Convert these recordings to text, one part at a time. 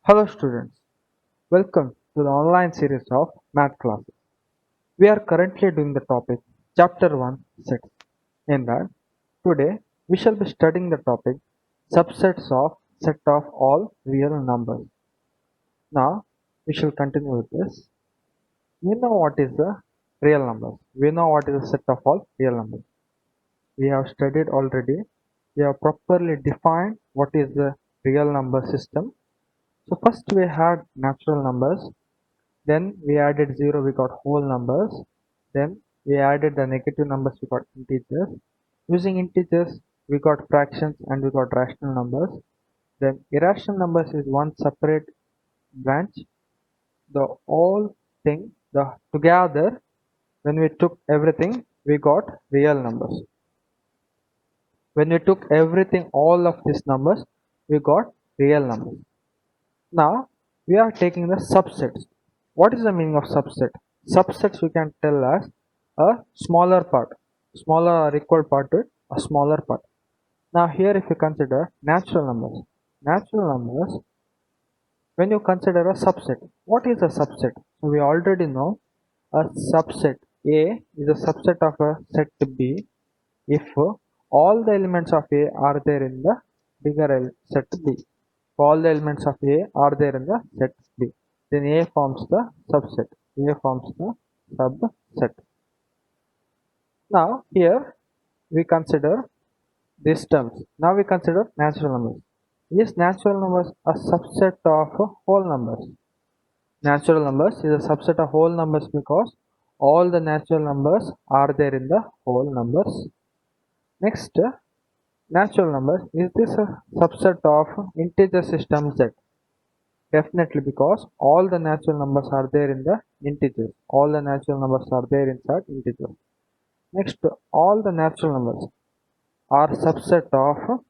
Hello students, welcome to the online series of math classes. We are currently doing the topic chapter 1 sets. In that, today we shall be studying the topic subsets of set of all real numbers. Now we shall continue with this. We know what is the real numbers. We know what is the set of all real numbers. We have studied already. We have properly defined what is the real number system. So first we had natural numbers. Then we added 0, we got whole numbers. Then we added the negative numbers, we got integers. Using integers, we got fractions and we got rational numbers. Then irrational numbers is one separate branch. The whole thing, the together, when we took everything, we got real numbers. When we took everything, all of these numbers, we got real numbers. Now we are taking the subsets. What is the meaning of subset? Subsets we can tell as a smaller part, smaller or equal part to a smaller part. Now here if you consider natural numbers, when you consider a subset, what is a subset? So we already know a subset A is a subset of a set B if all the elements of A are there in the bigger set B. If all the elements of A are there in the set B, then A forms the subset. A forms the subset. Now here we consider these terms. Now we consider natural numbers. Is natural numbers a subset of whole numbers? Natural numbers is a subset of whole numbers because all the natural numbers are there in the whole numbers. Next, natural numbers, is this a subset of integer system Z? Definitely, because all the natural numbers are there in the integers. All the natural numbers are there inside integers. Next, all the natural numbers are subset of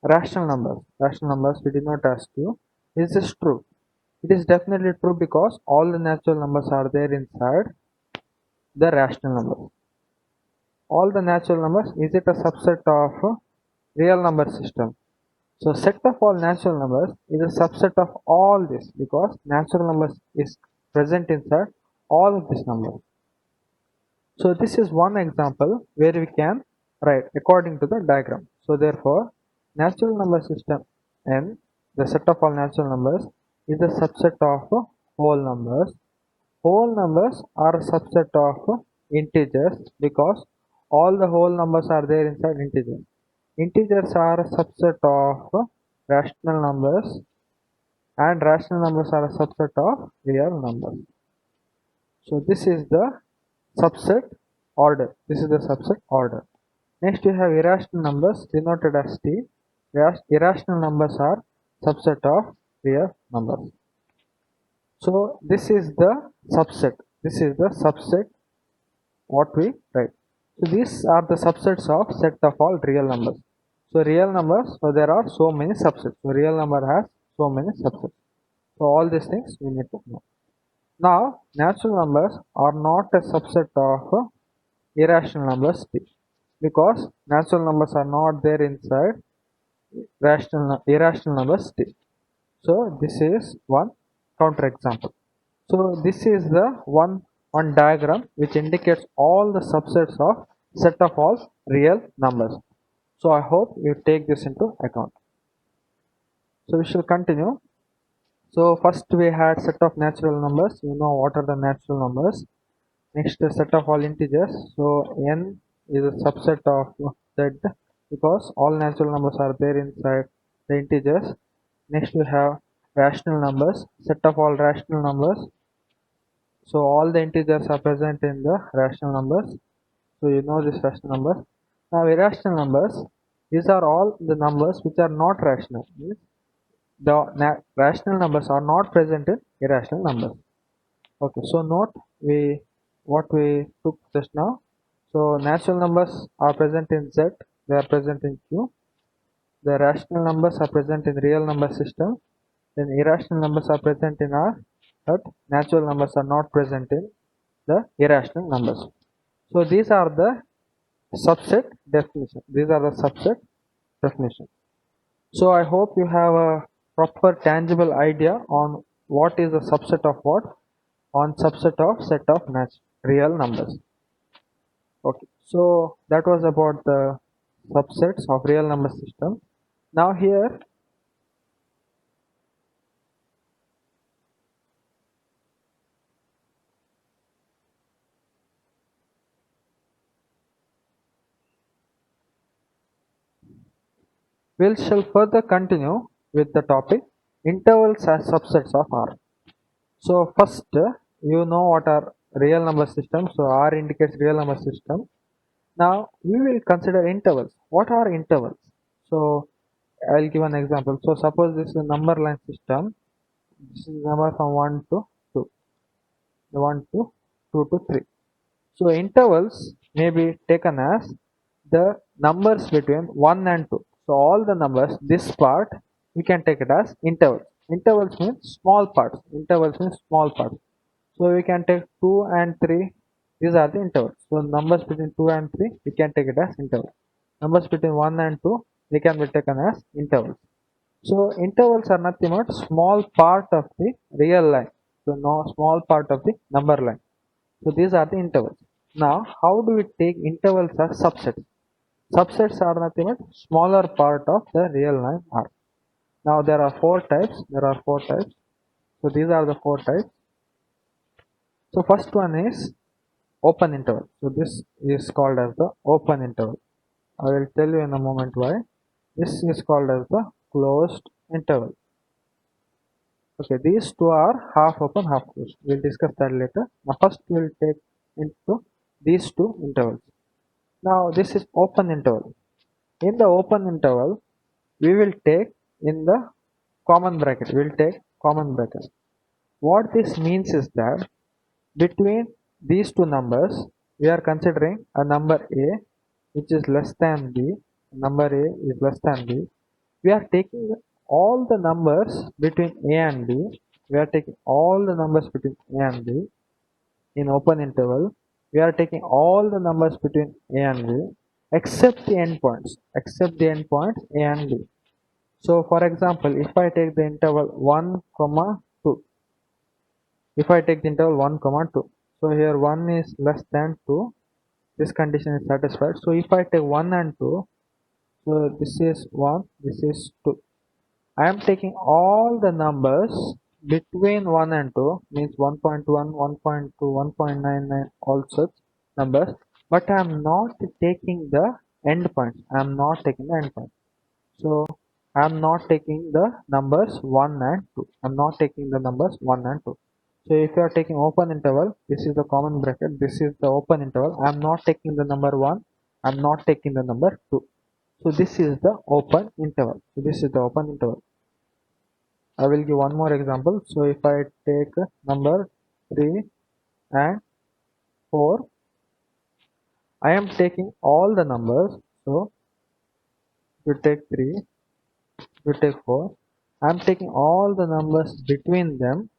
rational numbers. Rational numbers we did not ask you. Is this true? It is definitely true because all the natural numbers are there inside the rational numbers. All the natural numbers, is it a subset of real number system? So set of all natural numbers is a subset of all this because natural numbers is present inside all of these numbers. So this is one example where we can write according to the diagram. So therefore natural number system N, the set of all natural numbers, is a subset of whole numbers. Whole numbers are a subset of integers because all the whole numbers are there inside integers. Integers are a subset of rational numbers and rational numbers are a subset of real numbers. So this is the subset order. This is the subset order. Next we have irrational numbers denoted as T. Irrational numbers are subset of real numbers. So this is the subset. This is the subset what we write. So these are the subsets of set of all real numbers. So real numbers, so there are so many subsets. So real number has so many subsets. So all these things we need to know. Now natural numbers are not a subset of irrational numbers because natural numbers are not there inside irrational numbers. So this is one counter example. So this is the one diagram which indicates all the subsets of set of all real numbers. So I hope you take this into account. So we shall continue. So first we had set of natural numbers. You know what are the natural numbers. Next set of all integers. So n is a subset of z because all natural numbers are there inside the integers. Next we have rational numbers. Set of all rational numbers. So all the integers are present in the rational numbers. So you know this rational numbers. Now irrational numbers, these are all the numbers which are not rational. The rational numbers are not present in irrational numbers. Okay, so note what we took just now. So natural numbers are present in Z, they are present in Q. The rational numbers are present in real number system. Then irrational numbers are present in R, but natural numbers are not present in the irrational numbers. So these are the subset definition. These are the subset definition. So I hope you have a proper tangible idea on what is a subset of what, on subset of set of real numbers. Okay, so that was about the subsets of real number system. Now here we shall further continue with the topic intervals as subsets of R. So first, you know what are real number systems. So R indicates real number system. Now we will consider intervals. What are intervals? So I'll give an example. So suppose this is a number line system. This is number from 1 to 2, 1 to 2 to 3. So intervals may be taken as the numbers between 1 and 2. So all the numbers, this part, we can take it as intervals. Intervals means small parts. Intervals means small parts. So we can take 2 and 3. These are the intervals. So numbers between 2 and 3, we can take it as intervals. Numbers between 1 and 2, they can be taken as intervals. So intervals are nothing but small part of the real line. So no small part of the number line. So these are the intervals. Now how do we take intervals as subsets? Subsets are nothing but smaller part of the real line R. Now there are four types. So these are the four types. So first one is open interval. So this is called as the open interval. I will tell you in a moment why. This is called as the closed interval. Okay, these two are half open, half closed. We'll discuss that later. Now first we'll take into these two intervals. Now this is open interval. In the open interval, we will take in the common bracket. We'll take common bracket. What this means is that between these two numbers, we are considering a number A which is less than B. Number A is less than B. We are taking all the numbers between A and B. We are taking all the numbers between A and B in open interval. We are taking all the numbers between A and B except the endpoints. A and B. So for example, if I take the interval 1 comma 2, if I take the interval 1 comma 2, so here 1 is less than 2, this condition is satisfied. So if I take 1 and 2, so this is 1, this is 2. I am taking all the numbers between 1 and 2, means 1.1, 1.2, 1.99, all such numbers, but I am not taking the endpoints. So I am not taking the numbers 1 and 2. So if you are taking open interval, this is the common bracket, this is the open interval. I am not taking the number 1, I am not taking the number 2. So this is the open interval. I will give one more example. So if I take number 3 and 4, I am taking all the numbers. So if you take 3, if you take 4, I am taking all the numbers between them.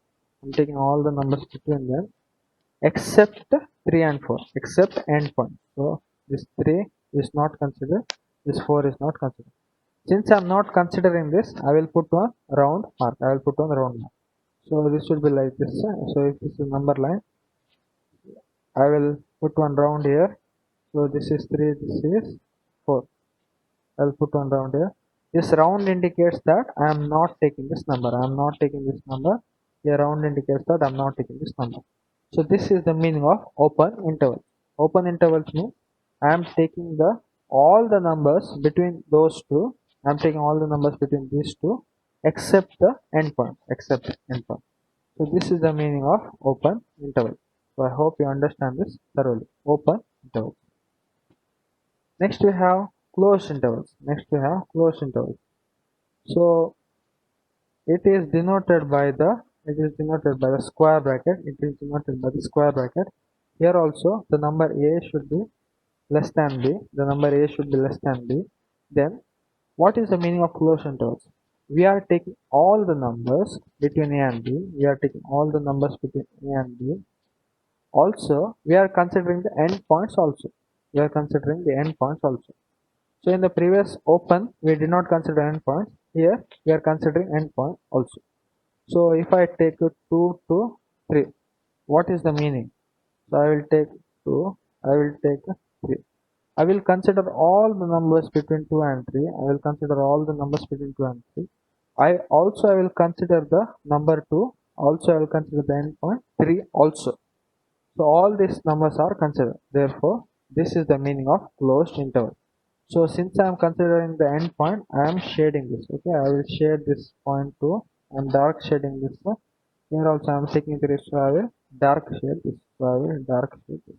Except 3 and 4, except endpoint. So this 3 is not considered, this 4 is not considered. Since I am not considering this, I will put one round mark. So this should be like this. So if this is number line, I will put one round here. So this is 3, this is 4. I will put one round here. This round indicates that I am not taking this number. Here round indicates that I am not taking this number. So this is the meaning of open interval. Open intervals means I am taking all the numbers between those two. I am taking all the numbers between these two except the endpoint. So this is the meaning of open interval. So I hope you understand this thoroughly. Open interval. Next we have closed intervals. So it is denoted by the square bracket. Here also the number A should be less than B. Then what is the meaning of closed intervals? We are taking all the numbers between A and B. Also, we are considering the endpoints also. So in the previous open, we did not consider endpoints. Here we are considering endpoint also. So if I take 2 to 3, what is the meaning? So I will take 2, I will take 3. I will consider all the numbers between 2 and 3. I will consider all the numbers between 2 and 3. I will consider the number 2. Also I will consider the endpoint 3 also. So all these numbers are considered. Therefore, this is the meaning of closed interval. So since I am considering the endpoint, I am shading this. Okay, I will shade this point too. I am dark shading this one. Here also I am taking the risk, so I will dark shade this. So I will dark shade this.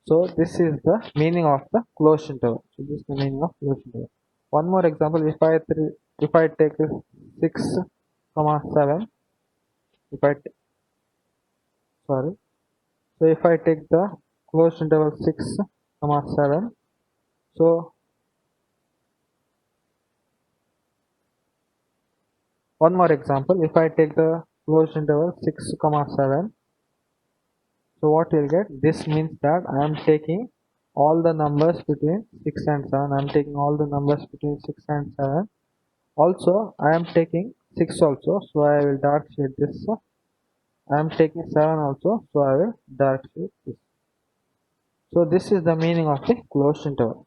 So this is the meaning of the closed interval. So this is the meaning of closed interval. One more example: if I take 6, comma 7, if I sorry, so if I take the closed interval 6, comma 7, so one more example: if I take the closed interval 6, comma 7, so what you'll get? This means that I am taking all the numbers between 6 and 7. I am taking all the numbers between 6 and 7. Also, I am taking 6 also, so I will dark shade this. I am taking 7 also, so I will dark shade this. So this is the meaning of the closed interval.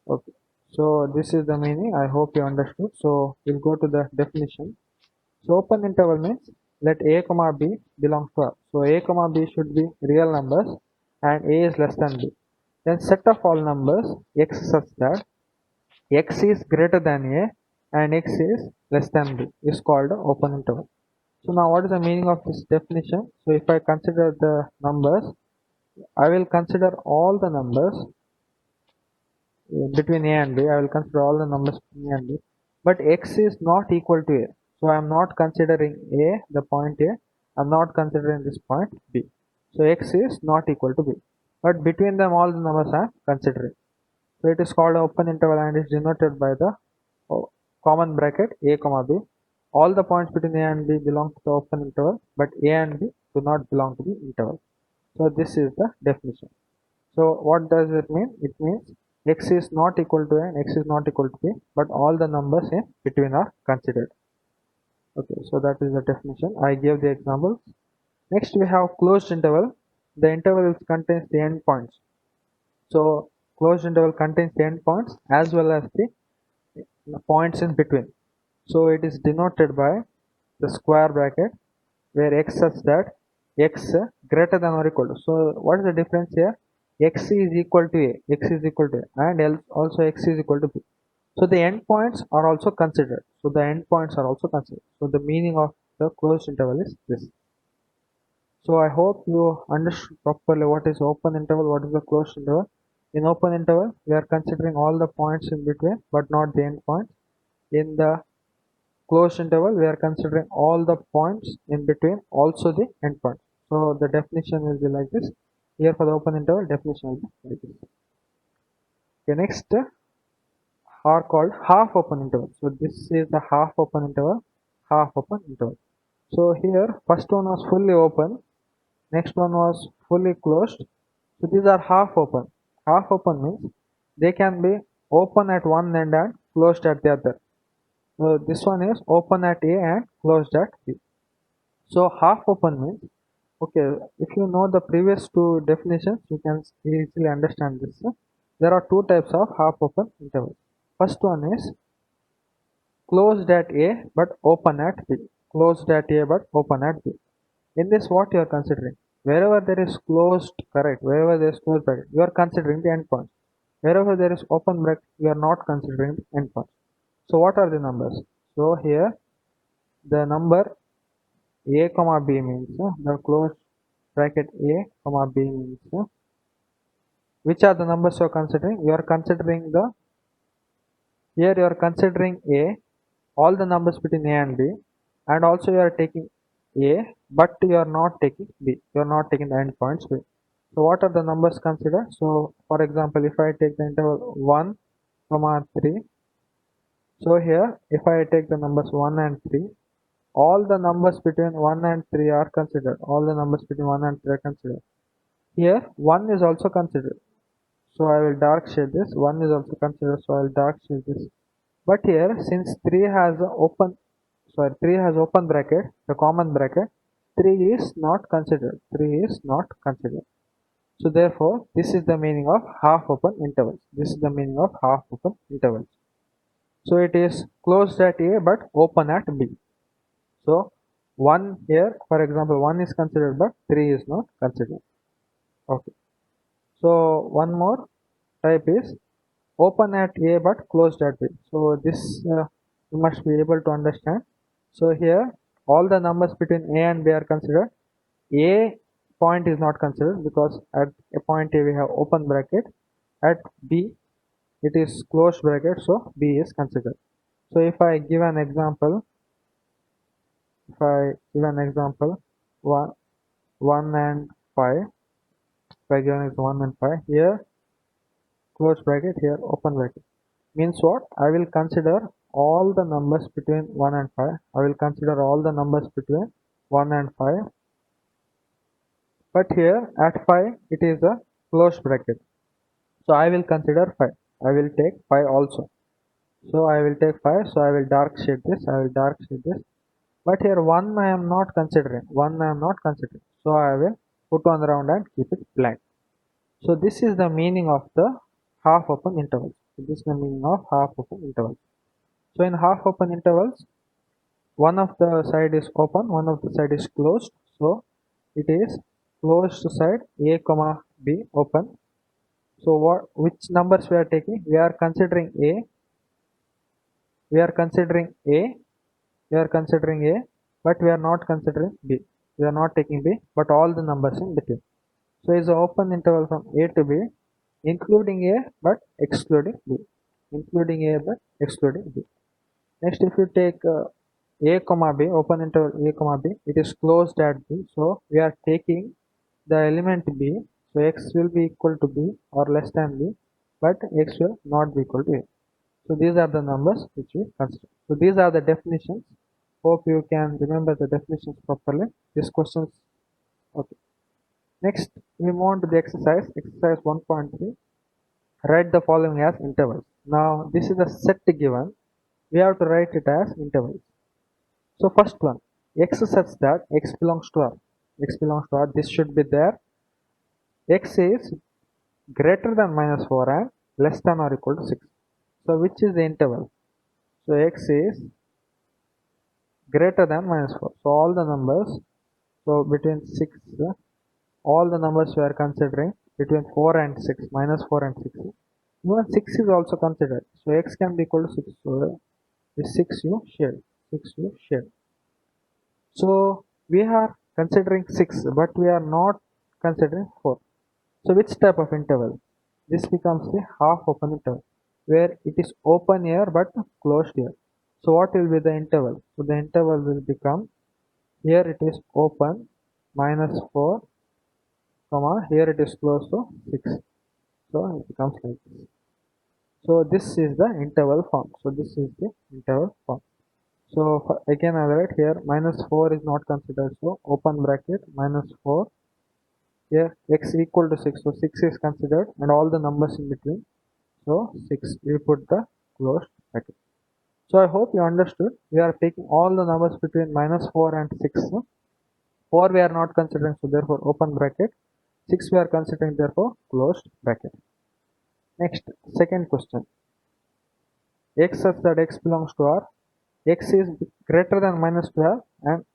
Okay. So this is the meaning. I hope you understood. So we'll go to the definition. So open interval means let a comma b belong to R. So a comma b should be real numbers and a is less than b. Then set of all numbers x such that x is greater than a and x is less than b is called open interval. So now what is the meaning of this definition? So if I consider the numbers, I will consider all the numbers between a and b. I will consider all the numbers between a and b, but x is not equal to a. So I am not considering a, the point a. I am not considering this point b. So x is not equal to b, but between them all the numbers I am considering. So it is called open interval and is denoted by the common bracket a comma b. All the points between a and b belong to the open interval, but a and b do not belong to the interval. So this is the definition. So what does it mean? It means x is not equal to a and x is not equal to b, but all the numbers in between are considered. Okay, so that is the definition. I gave the examples. Next we have closed interval. The interval contains the endpoints. So closed interval contains the endpoints as well as the points in between. So it is denoted by the square bracket where x such that x greater than or equal to. So what is the difference here? X is equal to a, x is equal to a, and else also x is equal to b. So the endpoints are also considered. So the endpoints are also considered. So the meaning of the closed interval is this. So I hope you understood properly what is open interval, what is the closed interval. In open interval, we are considering all the points in between, but not the endpoints. In the closed interval, we are considering all the points in between, also the endpoint. So the definition will be like this. Here for the open interval, definition will be like this. Okay, next are called half open interval. So this is the half open interval, half open interval. So here first one was fully open, next one was fully closed. So these are half open. Half open means they can be open at one end and closed at the other. So this one is open at A and closed at B. So half open means, okay, if you know the previous two definitions, you can easily understand this. There are two types of half open intervals. First one is closed at A but open at B. Closed at A but open at B. In this, what you are considering? Wherever there is closed, correct, wherever there is closed bracket, you are considering the endpoint. Wherever there is open bracket, you are not considering the endpoint. So what are the numbers? So here the number a comma b means the closed bracket a comma b means which are the numbers you are considering? You are considering the, here you are considering a, all the numbers between a and b, and also you are taking a but you are not taking b, you are not taking the endpoints b. So what are the numbers considered? So for example, if I take the interval 1 comma 3, so here if I take the numbers 1 and 3, all the numbers between 1 and 3 are considered, all the numbers between 1 and 3 are considered. Here 1 is also considered, so I will dark shade this. 1 is also considered, so I will dark shade this. But here, since 3 has open bracket, the common bracket, 3 is not considered. 3 is not considered. So therefore, this is the meaning of half open intervals. This is the meaning of half open intervals. So it is closed at A but open at B. So 1 here, for example, 1 is considered but 3 is not considered. Okay. So one more type is open at A but closed at B. So this you must be able to understand. So here all the numbers between A and B are considered. A point is not considered because at a point A we have open bracket. At B it is closed bracket, so B is considered. So if I give an example, 1 1 and 5, if I give an example 1 and 5, here close bracket, here open bracket, means what? I will consider all the numbers between 1 and 5. I will consider all the numbers between 1 and 5, but here at 5 it is a closed bracket, so I will consider 5. I will take 5 also, so I will take 5, so I will dark shade this, but here 1 I am not considering, so I will put one round and keep it blank. So this is the meaning of the half open intervals. So this is the meaning of half open intervals. So in half open intervals, one of the side is open, one of the side is closed. So it is closed side A comma B open. So which numbers we are taking? We are considering A. We are considering A. We are considering A, but we are not considering B. We are not taking B, but all the numbers in between. So it's an open interval from A to B, including A but excluding B. Including A but excluding B. Next, if you take A comma B, open interval A comma B, it is closed at B. So we are taking the element B. So x will be equal to B or less than B, but x will not be equal to A. So these are the numbers which we consider. So these are the definitions. Hope you can remember the definitions properly. These questions. Okay. Next, we move on to the exercise. Exercise 1.3. Write the following as intervals. Now, this is a set given. We have to write it as intervals. So first one, x such that x belongs to R. X belongs to R. This should be there. X is greater than minus 4 and less than or equal to 6. So which is the interval? So x is greater than minus 4. So all the numbers, so between 6, all the numbers we are considering between 4 and 6, minus 4 and 6. Even 6 is also considered. So x can be equal to 6. So this 6 you share. 6 you share. So we are considering 6, but we are not considering 4. So which type of interval? This becomes the half open interval, where it is open here but closed here. So what will be the interval? So the interval will become, here it is open minus 4, comma, here it is closed to 6. So it becomes like this. So this is the interval form. So this is the interval form. So again I will write here minus 4 is not considered, so open bracket minus 4, here x equal to 6, so 6 is considered and all the numbers in between, so 6 we put the closed bracket. So I hope you understood. We are taking all the numbers between minus 4 and 6. 4 we are not considering, so therefore open bracket. 6 we are considering, therefore closed bracket. Next, second question. X such that x belongs to R. X is greater than minus 12 and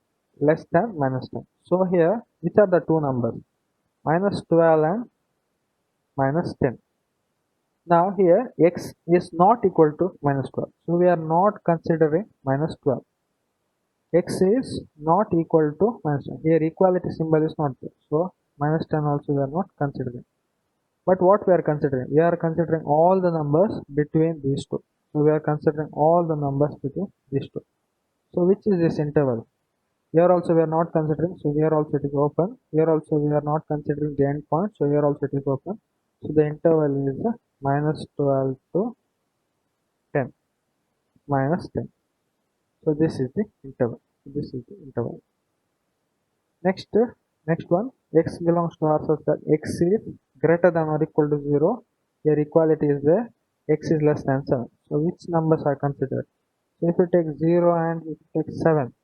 less than minus 10. So here, which are the two numbers? Minus 12 and minus 10. Now here, x is not equal to minus 12. So we are not considering minus 12. X is not equal to minus 10. Here equality symbol is not there. So minus 10 also we are not considering. But what we are considering? We are considering all the numbers between these two. So we are considering all the numbers between these two. So which is this interval? Here also we are not considering, so here also it is open. Here also we are not considering the end point, so here also it is open. So the interval is minus 12 to 10, minus 10. So this is the interval. This is the interval. Next, next one, x belongs to R such that x is greater than or equal to 0. Here equality is there. x is less than 7. So which numbers are considered? So if you take 0 and if you take 7,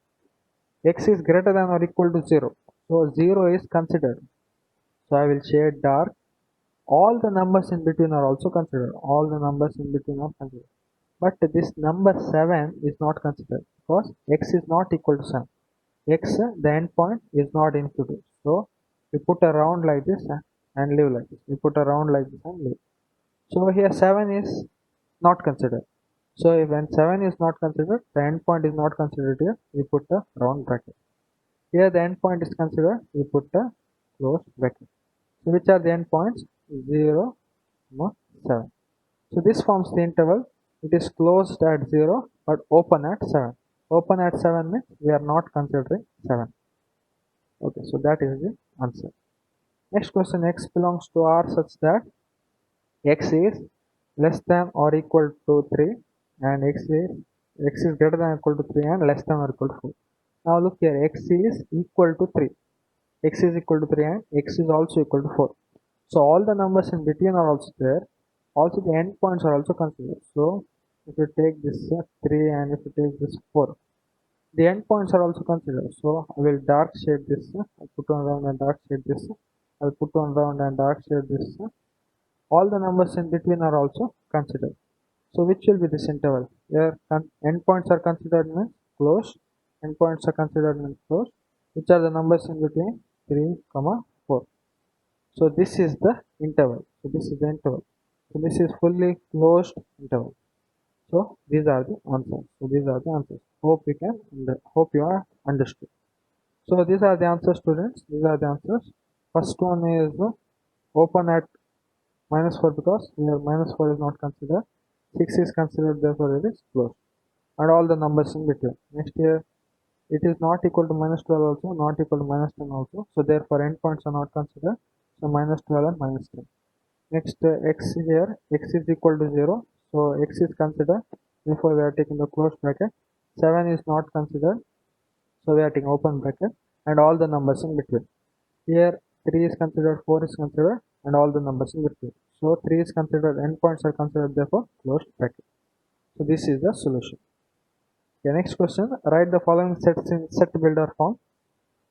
x is greater than or equal to 0. So 0 is considered. So I will shade dark. All the numbers in between are also considered. All the numbers in between are considered. But this number 7 is not considered because x is not equal to 7. X, the endpoint, is not included. So we put a round like this and leave like this. We put a round like this and leave. So here 7 is not considered. So if when 7 is not considered, the endpoint is not considered here, we put a round bracket. Here the endpoint is considered, we put a closed bracket. So which are the endpoints? 0, 7. So this forms the interval. It is closed at 0 but open at 7. Open at 7 means we are not considering 7. Okay, so that is the answer. Next question, x belongs to R such that x is less than or equal to 3 and x is greater than or equal to 3 and less than or equal to 4. Now look here, x is equal to 3. X is equal to 3 and x is also equal to 4. So all the numbers in between are also there. Also the endpoints are also considered. So if you take this 3 and if you take this 4, the endpoints are also considered. So I will dark shade this. I'll put one round and dark shade this. I'll put one round and dark shade this. All the numbers in between are also considered. So which will be this interval? Here endpoints are considered means closed. Endpoints are considered means closed. Which are the numbers in between? 3, 4. So this is the interval. So this is the interval. So this is fully closed interval. So these are the answers. So these are the answers. Hope you are understood. So these are the answers, students. These are the answers. First one is open at -4 because here -4 is not considered. 6 is considered, therefore it is closed. And all the numbers in between. Next here, it is not equal to -12 also, not equal to -10 also. So therefore endpoints are not considered. So -12 and -10. Next x here, x is equal to 0. So x is considered. Therefore we are taking the closed bracket. 7 is not considered. So we are taking open bracket. And all the numbers in between. Here 3 is considered, 4 is considered, and all the numbers in between. So 3 is considered, endpoints are considered, therefore closed bracket. So this is the solution. Okay, next question. Write the following sets in set builder form.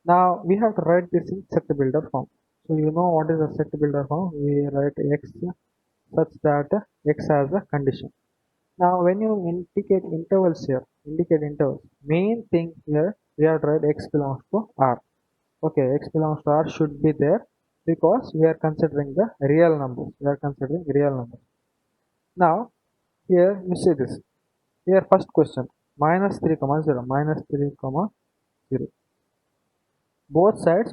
Now we have to write this in set builder form. So you know what is a set builder form. We write x such that x has a condition. Now when you indicate intervals here, main thing here we have to write x belongs to R. Okay, x belongs to R should be there because we are considering the real numbers. Now here you see this. Here first question, -3, 0, -3, 0. Both sides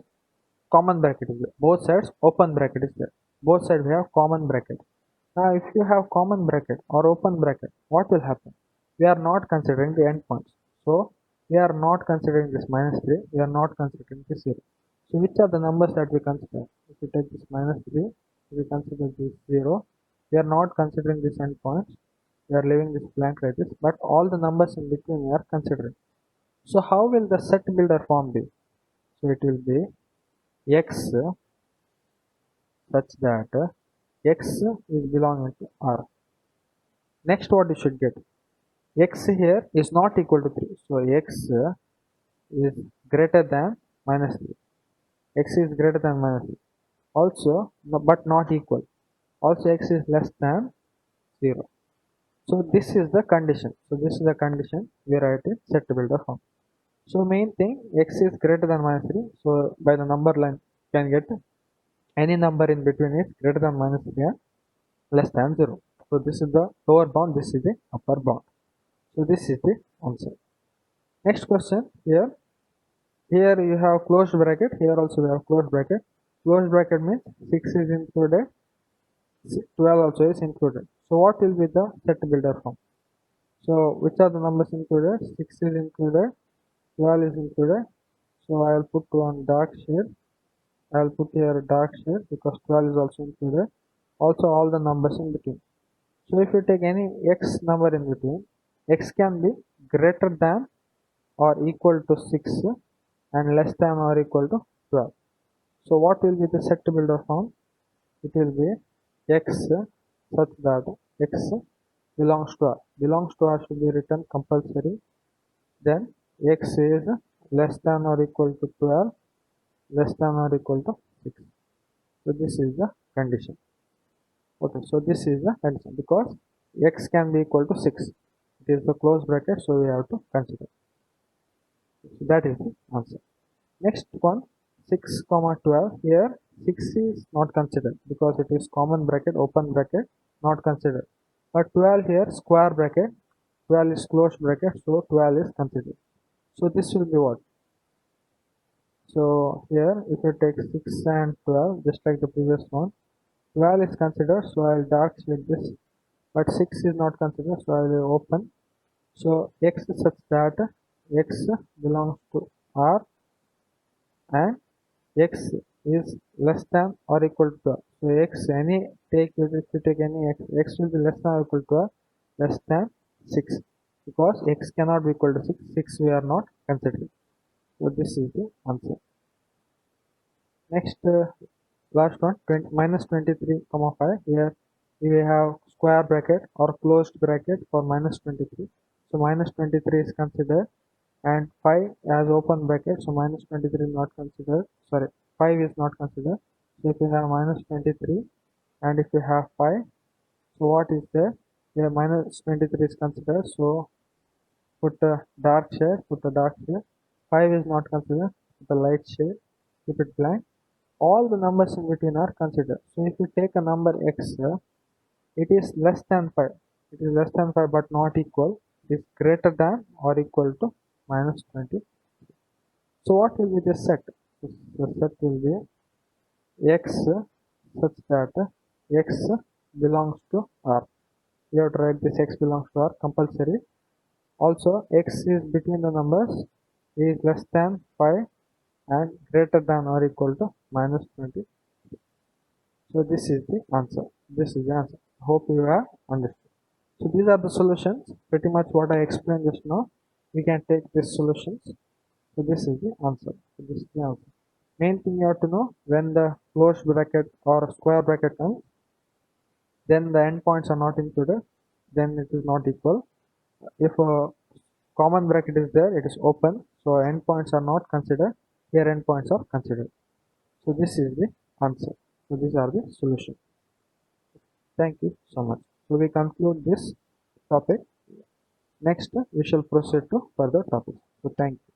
common bracket is there. Both sides open bracket is there. Both sides we have common bracket. Now if you have common bracket or open bracket, what will happen? We are not considering the endpoints. So we are not considering this -3. We are not considering this 0. So which are the numbers that we consider? If you take this -3, we consider this 0. We are not considering this endpoints. We are leaving this blank like this. But all the numbers in between we are considering. So how will the set builder form be? So it will be x such that x is belonging to R. Next what you should get? X here is not equal to 3. So x is greater than -3. X is greater than -3. Also, but not equal. Also x is less than 0. So this is the condition. So this is the condition we write in set builder form. So main thing, x is greater than -3. So by the number line you can get any number in between is greater than -3 and less than 0. So this is the lower bound, this is the upper bound. So this is the answer. Next question here. Here you have closed bracket. Here also we have closed bracket. Closed bracket means 6 is included, 12 also is included. So what will be the set builder form? So which are the numbers included? 6 is included, 12 is included. So I will put one dark shade. I will put here dark shade because 12 is also included. Also all the numbers in between. So if you take any x number in between, x can be greater than or equal to 6 and less than or equal to 12. So what will be the set builder form? It will be x such that x belongs to R. Belongs to R should be written compulsory. Then x is less than or equal to 12, less than or equal to 6. So this is the condition. Okay, so this is the condition because x can be equal to 6. It is the closed bracket, so we have to consider. So that is the answer. Next one, 6 comma 12. Here 6 is not considered because it is common bracket, open bracket, not considered. But 12 here, square bracket, 12 is closed bracket, so 12 is considered. So this will be what? So here if you take 6 and 12, just like the previous one, 12 is considered, so I will dark shade this, but 6 is not considered, so I will open. So x is such that x belongs to R and x is less than or equal to 12. So x, any take, if you take any x will be less than or equal to 12, less than 6, because x cannot be equal to 6, 6 we are not considering. So this is the answer. Next, last one, minus 23 comma 5. Here we have square bracket or closed bracket for minus 23. So minus 23 is considered and 5 as open bracket, so minus 23 is not considered, sorry, 5 is not considered. So if you have minus 23 and if you have 5, so what is there? Here minus 23 is considered, so put a dark shade, 5 is not considered, put a light shade, keep it blank. All the numbers in between are considered. So if you take a number x, it is less than 5. It is less than 5 but not equal. It is greater than or equal to minus 20. So what will be the set? The set will be x such that x belongs to R. You have to write this x belongs to R compulsory. Also x is between the numbers is less than 5 and greater than or equal to minus 20. So this is the answer. This is the answer. Hope you have understood. So these are the solutions. Pretty much what I explained just now. We can take these solutions. So this is the answer. So this is the answer. Main thing you have to know, when the closed bracket or square bracket comes, then the endpoints are not included. Then it is not equal. If a common bracket is there, it is open. So endpoints are not considered. Here endpoints are considered. So this is the answer. So these are the solutions. Thank you so much. So we conclude this topic. Next, we shall proceed to further topics. So thank you.